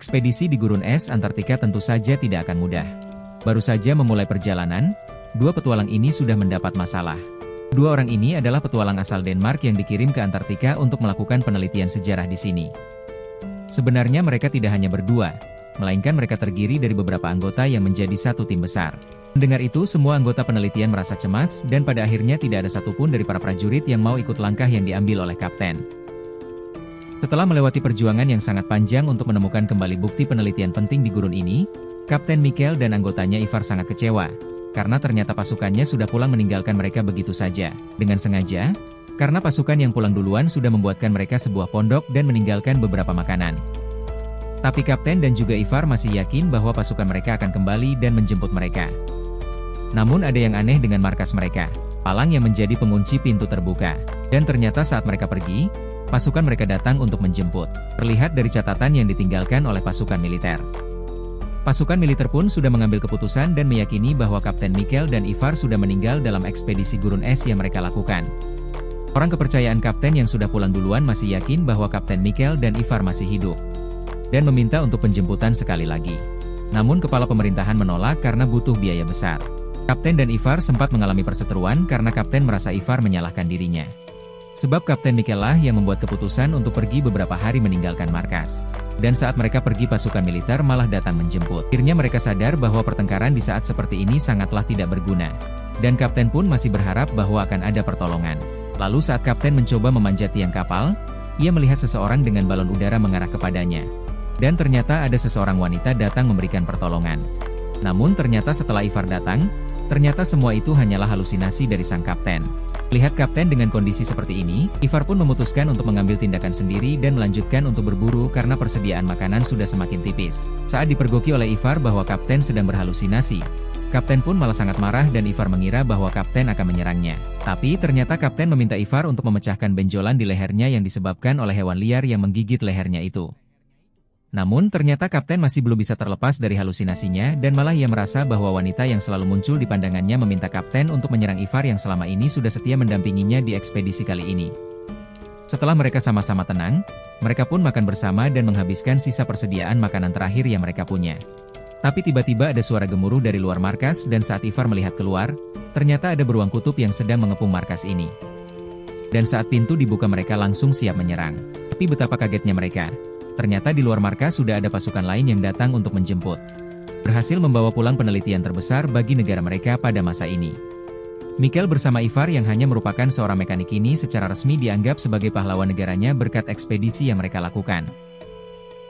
Ekspedisi di gurun es Antartika tentu saja tidak akan mudah. Baru saja memulai perjalanan, dua petualang ini sudah mendapat masalah. Dua orang ini adalah petualang asal Denmark yang dikirim ke Antartika untuk melakukan penelitian sejarah di sini. Sebenarnya mereka tidak hanya berdua, melainkan mereka terdiri dari beberapa anggota yang menjadi satu tim besar. Mendengar itu, semua anggota penelitian merasa cemas dan pada akhirnya tidak ada satupun dari para prajurit yang mau ikut langkah yang diambil oleh kapten. Setelah melewati perjuangan yang sangat panjang untuk menemukan kembali bukti penelitian penting di gurun ini, Kapten Mikkel dan anggotanya Ivar sangat kecewa, karena ternyata pasukannya sudah pulang meninggalkan mereka begitu saja, dengan sengaja, karena pasukan yang pulang duluan sudah membuatkan mereka sebuah pondok dan meninggalkan beberapa makanan. Tapi Kapten dan juga Ivar masih yakin bahwa pasukan mereka akan kembali dan menjemput mereka. Namun ada yang aneh dengan markas mereka, palang yang menjadi pengunci pintu terbuka, dan ternyata saat mereka pergi, pasukan mereka datang untuk menjemput. Terlihat dari catatan yang ditinggalkan oleh pasukan militer. Pasukan militer pun sudah mengambil keputusan dan meyakini bahwa Kapten Mikkel dan Ivar sudah meninggal dalam ekspedisi gurun es yang mereka lakukan. Orang kepercayaan kapten yang sudah pulang duluan masih yakin bahwa Kapten Mikkel dan Ivar masih hidup, dan meminta untuk penjemputan sekali lagi. Namun kepala pemerintahan menolak karena butuh biaya besar. Kapten dan Ivar sempat mengalami perseteruan karena kapten merasa Ivar menyalahkan dirinya. Sebab Kapten Mikkel lah yang membuat keputusan untuk pergi beberapa hari meninggalkan markas. Dan saat mereka pergi pasukan militer malah datang menjemput. Akhirnya mereka sadar bahwa pertengkaran di saat seperti ini sangatlah tidak berguna. Dan kapten pun masih berharap bahwa akan ada pertolongan. Lalu saat kapten mencoba memanjat tiang kapal, ia melihat seseorang dengan balon udara mengarah kepadanya. Dan ternyata ada seseorang wanita datang memberikan pertolongan. Namun ternyata setelah Ivar datang, ternyata semua itu hanyalah halusinasi dari sang kapten. Melihat kapten dengan kondisi seperti ini, Ivar pun memutuskan untuk mengambil tindakan sendiri dan melanjutkan untuk berburu karena persediaan makanan sudah semakin tipis. Saat dipergoki oleh Ivar bahwa kapten sedang berhalusinasi, kapten pun malah sangat marah dan Ivar mengira bahwa kapten akan menyerangnya. Tapi ternyata kapten meminta Ivar untuk memecahkan benjolan di lehernya yang disebabkan oleh hewan liar yang menggigit lehernya itu. Namun ternyata kapten masih belum bisa terlepas dari halusinasinya dan malah ia merasa bahwa wanita yang selalu muncul di pandangannya meminta kapten untuk menyerang Ivar yang selama ini sudah setia mendampinginya di ekspedisi kali ini. Setelah mereka sama-sama tenang, mereka pun makan bersama dan menghabiskan sisa persediaan makanan terakhir yang mereka punya. Tapi tiba-tiba ada suara gemuruh dari luar markas dan saat Ivar melihat keluar, ternyata ada beruang kutub yang sedang mengepung markas ini. Dan saat pintu dibuka mereka langsung siap menyerang. Tapi betapa kagetnya mereka. Ternyata di luar markas sudah ada pasukan lain yang datang untuk menjemput. Berhasil membawa pulang penelitian terbesar bagi negara mereka pada masa ini. Mikkel bersama Ivar yang hanya merupakan seorang mekanik ini secara resmi dianggap sebagai pahlawan negaranya berkat ekspedisi yang mereka lakukan.